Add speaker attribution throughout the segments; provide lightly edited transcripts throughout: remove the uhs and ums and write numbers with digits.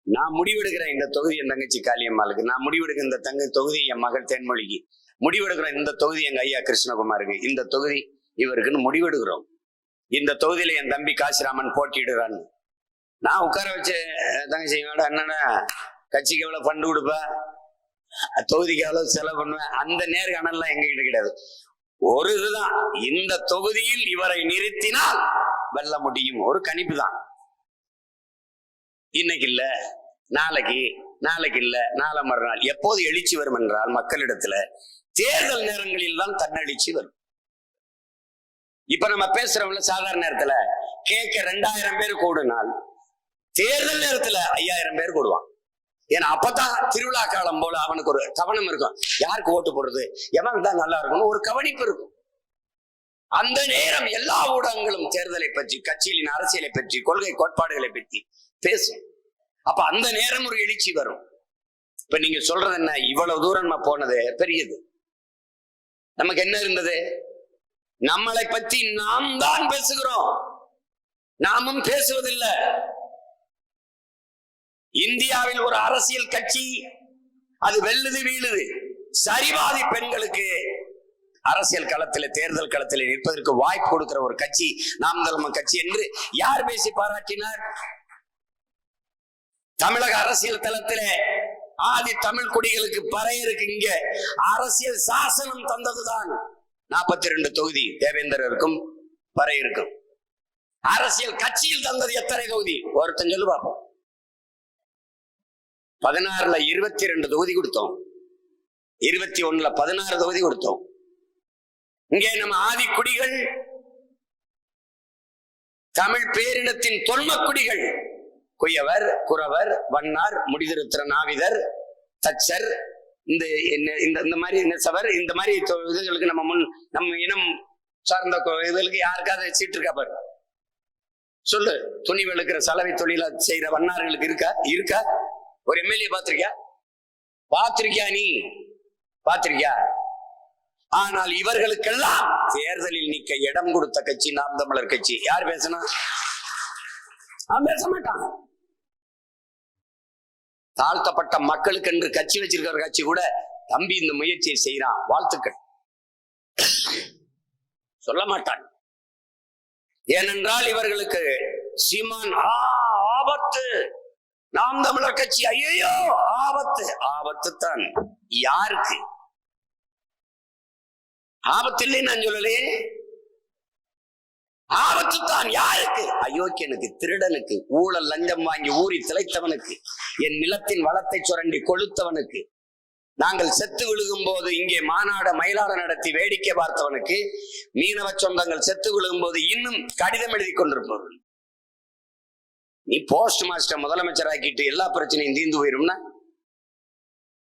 Speaker 1: நான் முடிவெடுக்கிறேன் இந்த தொகுதி என் தங்கச்சி காளியம்மாளுக்கு, நான் முடிவெடுக்கிற இந்த தொகுதி என் மகள் தேன்மொழிக்கு, முடிவெடுக்கிறேன் இந்த தொகுதி எங்க ஐயா கிருஷ்ணகுமாருக்கு, இந்த தொகுதி இவருக்குன்னு முடிவெடுக்கிறோம். இந்த தொகுதியில என் தம்பி காசிராமன் போட்டியிடுறான்னு நான் உட்கார வச்சு தங்கச்சி என்னன்னா கட்சிக்கு எவ்வளவு ஃபண்டு கொடுப்ப, தொகுதிக்கு எவ்வளவு செலவு பண்ணுவேன், அந்த நேர்காணல்லாம் எங்ககிட்ட கிடையாது. ஒரு இதுதான், இந்த தொகுதியில் இவரை நிறுத்தினால் வெல்ல முடியும், ஒரு கணிப்பு தான். இன்னைக்கு இல்ல நாளைக்கு, நாளைக்கு இல்ல நாளை மறுநாள். எப்போது எழுச்சி வரும் என்றால் மக்களிடத்துல தேர்தல் நேரங்களில் தான் தன்னெழுச்சி வரும். இப்ப நம்ம பேசுறவங்கள சாதாரண நேரத்துல கேட்க 2000 பேர் கூடுனால் தேர்தல் நேரத்துல 5000 பேர் கூடுவான். ஏன்னா அப்பதான் திருவிழா காலம் போல அவனுக்கு ஒரு கவனம் இருக்கும், யாருக்கு ஓட்டு போடுறது, எவன் தான் நல்லா இருக்கணும், ஒரு கவனிப்பு இருக்கும். அந்த நேரம் எல்லா ஊடகங்களும் தேர்தலை பற்றி, கட்சிகளின் அரசியலை பற்றி, கொள்கை கோட்பாடுகளை பற்றி பேசும். அப்ப அந்த நேரம் ஒரு எழுச்சி வரும். இப்ப நீங்க சொல்றது என்ன, இவ்வளவு தூரம் நம்ம போனது பெரியது. நமக்கு என்ன இருந்தது, நம்மளை பற்றி நாம் தான் பேசுகிறோம், நாமும் பேசுவதில்லை. இந்தியாவில் ஒரு அரசியல் கட்சி அது வெல்லுது வீழுது, சரிவாதி பெண்களுக்கு அரசியல் களத்தில் தேர்தல் களத்தில் நிற்பதற்கு வாய்ப்பு கொடுக்கிற ஒரு கட்சி நாம் தமிழர் கட்சி என்று யார் பேசி பாராட்டினார்? தமிழக அரசியல் தளத்திலே ஆதி தமிழ் குடிகளுக்கு பறையருக்கு இங்க அரசியல் சாசனம் தந்ததுதான் 42 தொகுதி தேவேந்திரருக்கும் பறையருக்கும். அரசியல் கட்சியில் தந்தது எத்தனை தொகுதி ஒருத்தன் சொல்லு பார்ப்போம். 16ல 22 தொகுதி கொடுத்தோம், 21ல 16 தொகுதி கொடுத்தோம். இங்கே நம்ம ஆதி குடிகள், தமிழ் பேரினத்தின் தொன்மக்குடிகள், குயவர், குறவர், வண்ணார், முடிதிருத்திர நாவிதர், தச்சர், இந்த மாதிரி நெசவர், இந்த மாதிரி இதுகளுக்கு நம்ம இனம் சார்ந்த இதுகளுக்கு யாருக்காவது சீட்டு இருக்கா பாரு சொல்லு. துணி வெளுக்கிற சலவை தொழில செய்யற வண்ணார்களுக்கு இருக்கா? ஒரு எம்எல்ஏ பாத்திருக்கியா? நீ பாத்திருக்கியா? ஆனால் இவர்களுக்கெல்லாம் தேர்தலில் நிக்க இடம் கொடுத்த கட்சி நாம் தமிழர் கட்சி. யார் பேசணும்? பேச மாட்டாங்க. தாழ்த்தப்பட்ட மக்களுக்கு என்று கட்சி வச்சிருக்கிற கட்சி கூட தம்பி இந்த முயற்சியை செய்யறான், வாழ்த்துக்கள் சொல்ல மாட்டான். ஏனென்றால் இவர்களுக்கு சீமான் ஆபத்து, நாம் தமிழர் கட்சி ஐயோ ஆபத்து. ஆபத்து தான். யாருக்கு ஆபத்து இல்லைன்னு நான் சொல்லலே, ஆபத்து தான். யாருக்கு? அயோக்கியனுக்கு, திருடனுக்கு, ஊழல் லஞ்சம் வாங்கி ஊறி திளைத்தவனுக்கு, என் நிலத்தின் வளத்தை சுரண்டி கொளுத்தவனுக்கு, நாங்கள் செத்து விழுகும் போது இங்கே மாநாட மயிலாட நடத்தி வேடிக்கை பார்த்தவனுக்கு, மீனவ சொந்தங்கள் செத்து விழுகும் போது இன்னும் கடிதம் எழுதி கொண்டிருப்பவர்கள். நீ போஸ்ட் மாஸ்டர் முதலமைச்சர் ஆக்கிட்டு எல்லா பிரச்சனையும் தீர்ந்து போயிரும்னா,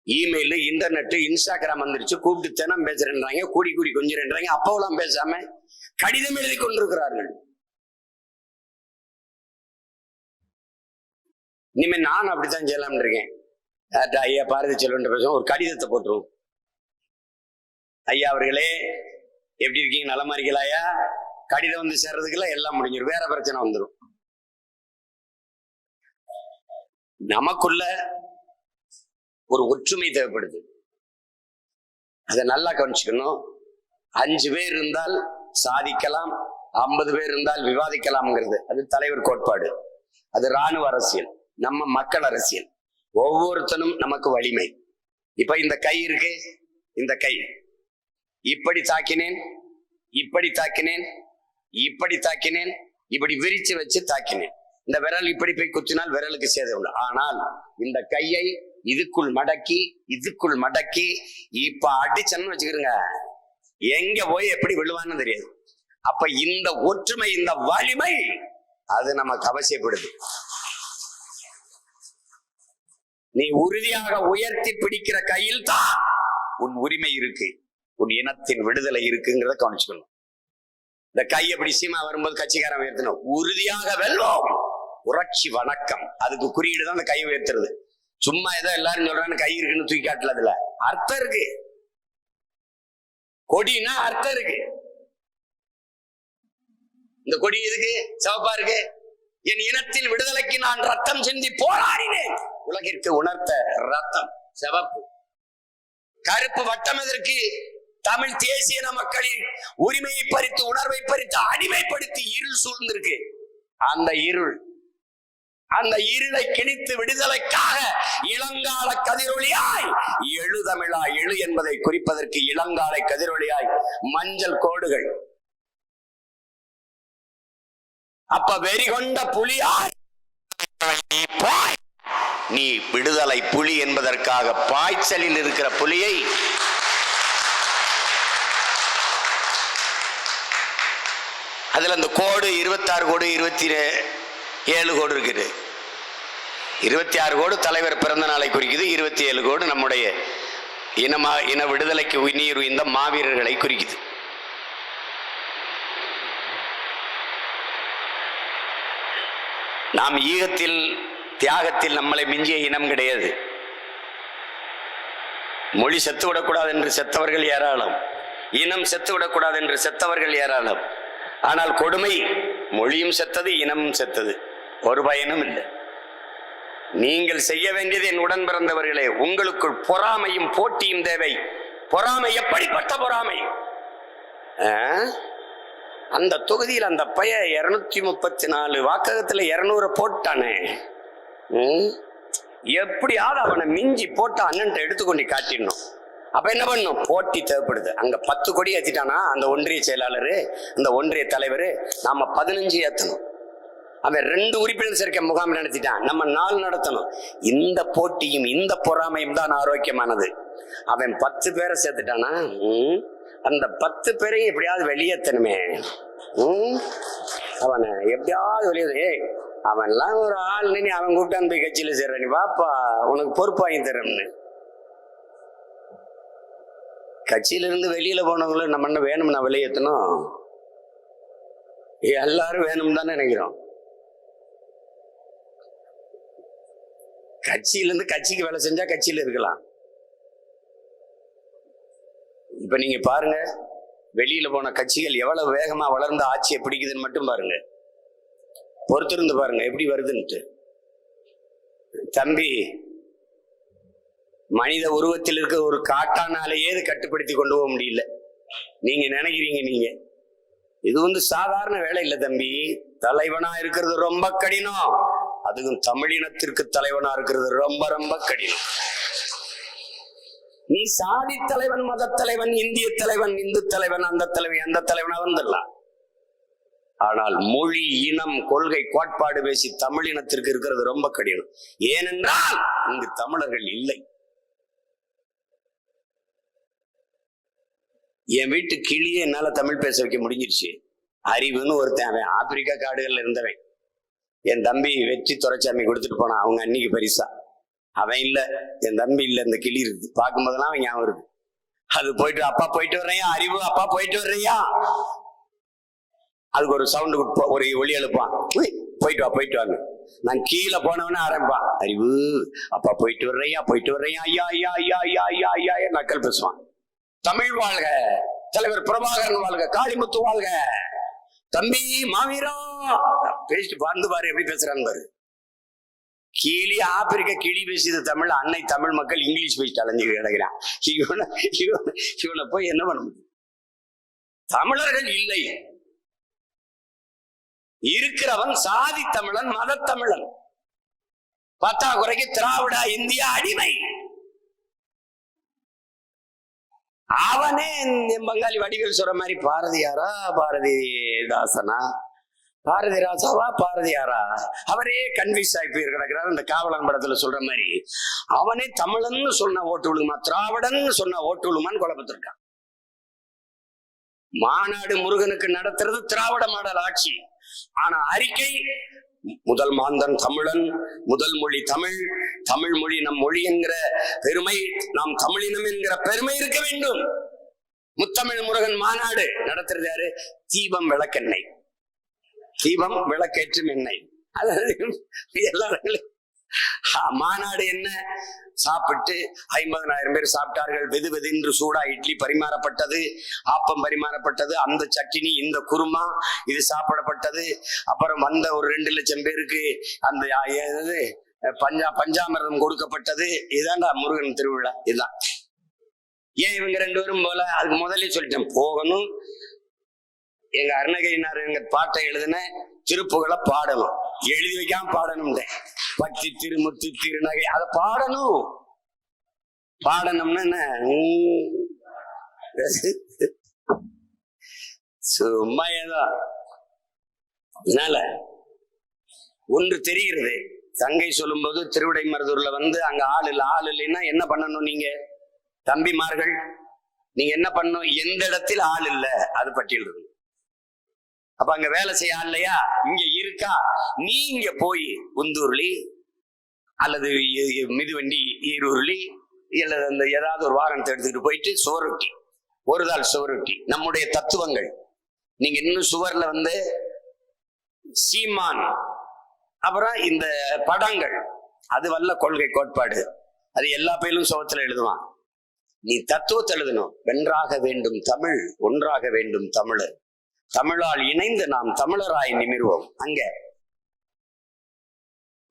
Speaker 1: இமெயில், இன்டர்நெட், இன்ஸ்டாகிராம் வந்துருச்சு, கூப்பிட்டு தினம் பேசுறேன்றாங்க, கூடி கொஞ்சிறேன்றாங்க. அப்போலாம் பேசாம கடிதம் எழுதி கொண்டிருக்கிறார்கள். இனிமே நான் அப்படித்தான் செய்யலாம்னு இருக்கேன். ஐயா பாரதி செல்வன் பேசுவோம், ஒரு கடிதத்தை போட்டுருவோம். ஐயா அவர்களே எப்படி இருக்கீங்க, நலமா இருக்கீங்களா? கடிதம் வந்து சேர்றதுக்குள்ள எல்லாம் முடிஞ்சிடும், வேற பிரச்சனை வந்துடும். நமக்குள்ள ஒரு ஒற்றுமை தேவைப்படுது, அதை நல்லா கவனிச்சுக்கணும். 5 பேர் இருந்தால் சாதிக்கலாம், 50 பேர் இருந்தால் விவாதிக்கலாம்ங்கிறது அது தலைவர் கோட்பாடு, அது இராணுவ அரசியல், நம்ம மக்கள் அரசியல். ஒவ்வொருத்தனும் நமக்கு வலிமை. இப்ப இந்த கை இருக்கு, இந்த கை இப்படி தாக்கினேன், இப்படி தாக்கினேன், இப்படி தாக்கினேன், இப்படி விரிச்சு வச்சு தாக்கினேன். இந்த விரல் இப்படி போய் குத்தினால் விரலுக்கு சேதம் உண்டு. ஆனால் இந்த கையை இதுக்குள் மடக்கி இப்ப அடிச்சன்னு வச்சுக்கிறங்க, எங்க போய் எப்படி விழுவான்னு தெரியாது. அப்ப இந்த ஒற்றுமை, இந்த வலிமை அது நமக்கு அவசியப்படுது. நீ உறுதியாக உயர்த்தி பிடிக்கிற கையில் தான் உன் உரிமை இருக்கு, உன் இனத்தின் விடுதலை இருக்குங்கிறத கவனிச்சுக்கணும். இந்த கை எப்படி சீமா வரும்போது கட்சிக்காரன் உயர்த்தணும், உறுதியாக வெல்வோம், புரட்சி வணக்கம், அதுக்கு குறியீடு தான் அந்த கை உயர்த்துறது. சும்மா ஏதோ எல்லாரும் சொல்றான்னு கை இருக்குன்னு தூக்கி காட்டல, அதுல அர்த்தம் இருக்கு. கொடினா அர்த்தம் இருக்கு. இந்த கொடி எதுக்கு சிவப்பா இருக்கு? என் இனத்தின் விடுதலைக்கு நான் ரத்தம் சிந்தி போராடினேன். உலகிற்கு உணர்த்த ரத்தம் சிவப்பு. கருப்பு வட்டம் எதற்கு? தமிழ் தேசிய மக்களின் உரிமையை பறித்து, உணர்வை பறித்து, அடிமைப்படுத்தி இருள் சூழ்ந்திருக்கு. அந்த இருளை கிழித்து விடுதலைக்காக இளங்கால கதிரொளியாய் எழு தமிழா எழு என்பதை குறிப்பதற்கு இளங்காலை கதிரொளியாய் மஞ்சள் கோடுகள். அப்ப வெறி கொண்ட புலியாய் நீ விடுதலை புலி என்பதற்காக பாய்ச்சலில் இருக்கிற புலியை அதுல அந்த கோடு 26 கோடு 27 கோடு இருக்குது. 26 கோடு தலைவர் பிறந்த நாளை குறிக்குது. 27 கோடு நம்முடைய இன விடுதலைக்கு உயிர் இந்த மாவீரர்களை குறிக்குது. நாம் ஈகத்தில் தியாகத்தில் நம்மளை மிஞ்சிய இனம் கிடையாது. மொழி செத்து விடக்கூடாது என்று செத்தவர்கள் ஏராளம், இனம் செத்து விடக்கூடாது என்று செத்தவர்கள் ஏராளம். ஆனால் கொடுமை மொழியும் செத்தது, இனமும் செத்தது, ஒரு பயனும் இல்லை. நீங்கள் செய்ய வேண்டியது என் உடன் பிறந்தவர்களே, உங்களுக்குள் பொறாமையும் போட்டியும் தேவை. பொறாமை எப்படிப்பட்ட பொறாமை? அந்த தொகுதியில் அந்த பைய 234 வாக்ககத்துல 200 போட்டானே, எப்படியாவது அவனை மிஞ்சி போட்டு அண்ணன் எடுத்துக்கொண்டு காட்டிடணும். அப்ப என்ன பண்ணும்? போட்டி தேவைப்படுது. அங்க 10 கொடி ஏத்திட்டானா அந்த ஒன்றிய செயலாளரு, அந்த ஒன்றிய தலைவர், நாம 15 ஏத்தணும். அவன் 2 உறுப்பினர் சேர்க்கை முகாம் நடத்திட்டான், நம்ம 4 நடத்தணும். இந்த போட்டியும் இந்த பொறாமையும் தான் ஆரோக்கியமானது. அவன் 10 பேரை சேர்த்துட்டானா, அந்த 10 பேரையும் எப்படியாவது வெளியேற்றணுமே. அவனை எப்படியாவது வெளியே, அவன்லாம் ஒரு ஆள், நீ அவன் கூப்பிட்டான் போய் கட்சியில சேர்ற, நீ வாப்பா உனக்கு பொறுப்பு வாங்கி தரேன்னு. கட்சியிலிருந்து வெளியில போனவங்களும் நம்ம என்ன வேணும்னா வெளியேற்றணும்? எல்லாரும் வேணும் தானே நினைக்கிறோம். கட்சியிலிருந்து கட்சிக்கு வேலை செஞ்சா கட்சியில இருக்கலாம். இப்ப நீங்க பாருங்க, வெளியில போன கட்சிகள் எவ்வளவு வேகமா வளர்ந்த ஆட்சியை பிடிக்குதுன்னு மட்டும் பாருங்க, பொறுத்திருந்து பாருங்க எப்படி வருதுன்ட்டு. தம்பி, மனித உருவத்தில் இருக்க ஒரு காட்டானாலேயே இது கட்டுப்படுத்தி கொண்டு போக முடியல. நீங்க நினைக்கிறீங்க நீங்க இது சாதாரண வேலை இல்லை தம்பி. தலைவனா இருக்கிறது ரொம்ப கடினம். அதுவும் தமிழினத்திற்கு தலைவனா இருக்கிறது ரொம்ப ரொம்ப கடினம். நீ சாதி தலைவன், மத தலைவன், இந்திய தலைவன், இந்து தலைவன், அந்த தலைவனா வந்துடலாம். ஆனால் மொழி, இனம், கொள்கை, கோட்பாடு பேசி தமிழினத்திற்கு இருக்கிறது ரொம்ப கடினம். ஏனென்றால் இங்கு தமிழர்கள் இல்லை. என் வீட்டு கிளியே என்னால தமிழ் பேச வைக்க முடிஞ்சிருச்சு. அறிவுன்னு ஒருத்தன், அவன் ஆப்பிரிக்கா காடுகள்ல இருந்தவன். என் தம்பி வெற்றி துரைச்சாமி கொடுத்துட்டு போனான் அவங்க அன்னைக்கு பரிசா. அவன் இல்ல, என் தம்பி இல்ல, இந்த கிளி இருக்கு. பார்க்கும் போதெல்லாம் அவன் ஞாபகம் இருக்கு. அது போயிட்டு, அப்பா போயிட்டு வர்றையா, அறிவு அப்பா போயிட்டு வர்றையா, அதுக்கு ஒரு சவுண்டு, ஒரு ஒளி எழுப்பான், போயிட்டு வா போயிட்டு வாங்க. நான் கீழே போனவனே ஆரம்பிப்பான், அறிவு அப்பா போயிட்டு வர்றையா, போயிட்டு வர்றையா, ஐயா ஐயா ஐயா ஐயா ஐயா ஐயா ஐயா நக்கல் பேசுவான். தமிழ் வாழ்க, தலைவர் பிரபாகரன் வாழ்க, காளிமுத்து வாழ்க, தம்பி மாவீரா பேசிட்டு பார்ந்து பாரு எப்படி பேசுறான்னு பாரு. கிளி, ஆப்பிரிக்க கிளி பேசியது தமிழ், அன்னை தமிழ் மக்கள் இங்கிலீஷ் பேசிட்டு அலைஞ்சு கிடக்கிறான். இவனை போய் என்ன பண்ண முடியும்? தமிழர்கள் இல்லை, இருக்கிறவன் சாதி தமிழன், மத தமிழன், பத்தாக்குறைக்கு திராவிட இந்திய அடிமை. அவனே பங்காளி வடிவேல் சொல்ற மாதிரி பாரதியாரா, பாரதிதாசனா, பாரதி ராசாவா, பாரதியாரா, அவரே கன்வியூஸ் ஆகி போய் கிடக்கிறார். இந்த காவலன் படத்துல சொல்ற மாதிரி அவனே தமிழன் சொன்ன ஓட்டு விழுமா, திராவிடன் சொன்ன ஓட்டு விழுமான்னு குழப்பத்திருக்கான். மாநாடு முருகனுக்கு நடத்துறது திராவிட மாடல் ஆட்சி. ஆனா அறிக்கை, முதல் மாந்தன் தமிழன், முதல் மொழி தமிழ், தமிழ் மொழி நம் மொழி என்கிற பெருமை, நாம் தமிழினம் என்கிற பெருமை இருக்க வேண்டும். முத்தமிழ் முருகன் மாநாடு நடத்துறது யாரு? தீபம் விளக்கெண்ணெய், தீபம் விளக்கேற்றும் எண்ணெய். அதாவது எல்லாரும் மாநாடு என்ன, சாப்பிட்டு 50,000 பேர் சாப்பிட்டார்கள். வெது வெதுன்று சூடா இட்லி பரிமாறப்பட்டது, ஆப்பம் பரிமாறப்பட்டது, அந்த சட்டினி, இந்த குருமா, இது சாப்பிடப்பட்டது. அப்புறம் வந்த ஒரு 2 லட்சம் பேருக்கு அந்த பஞ்சாமிர்தம் கொடுக்கப்பட்டது. இதான்டா முருகன் திருவிழா. இதுதான். ஏன் இவங்க 2 பேரும் போல? அதுக்கு முதல்ல சொல்லிட்டேன், போகணும். எங்க அருணகிரினார் எங்க பாட்டை எழுதின திருப்புகளை பாடணும், எழுதி வைக்காம பாடணும். பக்தி திருமுத்து திருநகை அதை பாடணும். பாடணும்னா என்ன, சும்மா ஏதோ. அதனால ஒன்று தெரிகிறது, தங்கை சொல்லும் போது திருவிடை மருதூர்ல அங்க ஆள் இல்லைன்னா என்ன பண்ணணும்? நீங்க தம்பிமார்கள் நீங்க என்ன பண்ணணும்? எந்த இடத்தில் ஆள் இல்ல அது பட்டியல் இருக்கு. அப்ப அங்க வேலை செய்ய ஆள் இல்லையா? இங்க இருக்கா? நீ இங்க போய் உந்தூர்லி அல்லது மிதுவண்டி ஈரூர்லி அல்லது அந்த ஏதாவது ஒரு வாகனத்தை எடுத்துக்கிட்டு போயிட்டு சுவரொட்டி, ஒரு தாள் சுவரொட்டி நம்முடைய தத்துவங்கள். நீங்க இன்னும் சுவர்ல சீமான், அப்புறம் இந்த படங்கள், அது வல்ல கொள்கை கோட்பாடு, அது எல்லா பேரும் சுவத்துல எழுதுவான். நீ தத்துவத்தை எழுதணும். வென்றாக வேண்டும் தமிழ், ஒன்றாக வேண்டும் தமிழர், தமிழால் இணைந்து நாம் தமிழராய் நிமிர்வோம். அங்க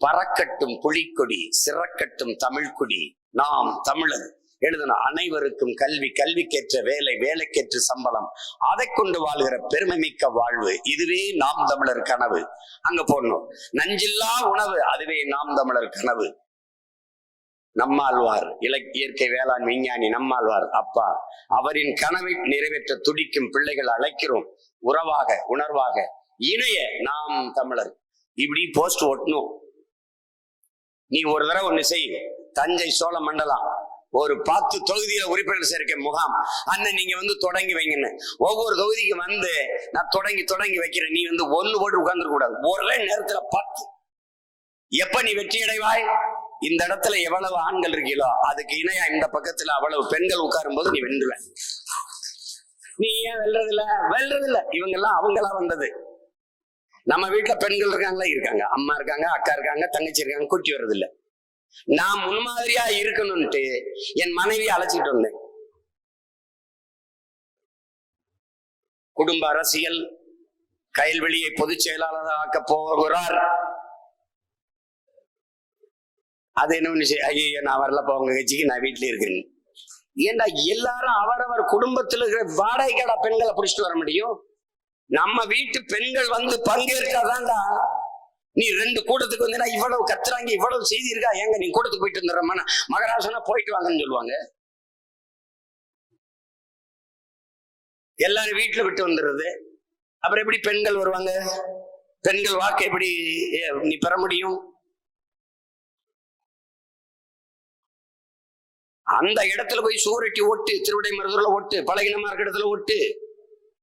Speaker 1: பறக்கட்டும் புலிக்கொடி, சிறக்கட்டும் தமிழ்குடி, நாம் தமிழர் எழுதணும். அனைவருக்கும் கல்வி, கல்விக்கேற்ற வேலை, வேலைக்கேற்ற சம்பளம், அதை கொண்டு வாழ்கிற பெருமை மிக்க வாழ்வு, இதுவே நாம் தமிழர் கனவு. அங்க போடணும். நஞ்சில்லா உணவு, அதுவே நாம் தமிழர் கனவு. நம்மாழ்வார், இயற்கை வேளாண் விஞ்ஞானி நம்மாழ்வார் அப்பா, அவரின் கனவை நிறைவேற்ற துடிக்கும் பிள்ளைகள் அழைக்கிறோம். உறவாக, உணர்வாக இணைய நாம் தமிழர். இப்படி போஸ்ட் ஓட்டணும். நீ ஒரு தடவை ஒண்ணு செய், தஞ்சை சோழ மண்டலம் ஒரு 10 தொகுதியில உறுப்பினர் சேர்க்கை முகாம் அண்ணன் நீங்க தொடங்கி வைங்கன்னு. ஒவ்வொரு தொகுதிக்கு நான் தொடங்கி வைக்கிறேன். நீ ஒண்ணு போட்டு உட்கார்ந்துட கூடாது. ஒரே நேரத்துல 10. எப்ப நீ வெற்றி அடைவாய்? இந்த இடத்துல எவ்வளவு ஆண்கள் இருக்கீங்களோ அதுக்கு இணையா இந்த பக்கத்துல அவ்வளவு பெண்கள் உட்காரும் போது நீ வென்றுவ. நீ ஏன் வெல்றதில்ல? இவங்க எல்லாம் அவங்களா வந்தது. நம்ம வீட்டுல பெண்கள் இருக்காங்க, அம்மா இருக்காங்க, அக்கா இருக்காங்க, தங்கச்சி இருக்காங்க, கூட்டி வர்றது இல்ல. நான் முன்மாதிரியா இருக்கணும்ட்டு என் மனைவியை அழைச்சிட்டு வந்தேன். குடும்ப அரசியல், கயல்வெளியை பொதுச் செயலாளர் ஆக்க போகிறார். அது என்ன, ஐயோ நான் வரலப்பா உங்க கட்சிக்கு, நான் வீட்டுல இருக்கிறேன். ஏண்டா எல்லாரும் அவரவர் குடும்பத்தில் இருக்கிற வாடகைக்கடா பெண்களை புடிச்சிட்டு வர முடியும்? நம்ம வீட்டு பெண்கள் பங்கேற்காதான்டா. நீ 2 கூட்டத்துக்கு இவ்வளவு கத்துறாங்க, இவ்வளவு செய்தி இருக்கா, ஏங்க நீ கூட்டத்துக்கு போயிட்டு வந்துடுறமான மகராசனா போயிட்டு வாங்கன்னு சொல்லுவாங்க. எல்லாரும் வீட்டுல விட்டு வந்துடுறது. அப்புறம் எப்படி பெண்கள் வருவாங்க? பெண்கள் வாக்கு எப்படி நீ பெற முடியும்? அந்த இடத்துல போய் சூரட்டி ஓட்டு, திருவிடை மருதூர்ல ஓட்டு, பழகினமா இருக்க இடத்துல ஓட்டு,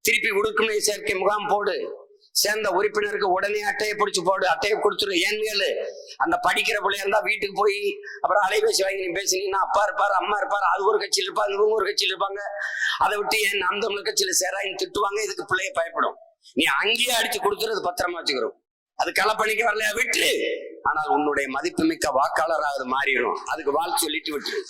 Speaker 1: திருப்பி உடுக்குமை சேர்க்கை முகாம் போடு, சேர்ந்த உறுப்பினருக்கு உடனே அட்டையை பிடிச்சு போடு, அட்டையை கொடுத்துரு. ஏன்னு அந்த படிக்கிற பிள்ளையா இருந்தா வீட்டுக்கு போய் அப்புறம் அலைபேசி வாங்கி நீ பேசினீங்கன்னா அப்பா இருப்பாரு, அம்மா இருப்பாரு, அது ஒரு கட்சியில் இருப்பாங்க, இவங்க ஒரு கட்சியில் இருப்பாங்க. அதை விட்டு ஏன் நாம் தமிழர் கட்சியில சேராயின்னு திட்டுவாங்க. இதுக்கு பிள்ளைய பயப்படும். நீ அங்கேயே அடிச்சு கொடுத்துரு, அது பத்திரமா வச்சுக்கிறோம். அது களப்பணிக்க வரலையா விட்டு, ஆனால் உன்னுடைய மதிப்புமிக்க வாக்காளராக அது மாறிடும். அதுக்கு வாழ் சொல்லிட்டு விட்டுரு.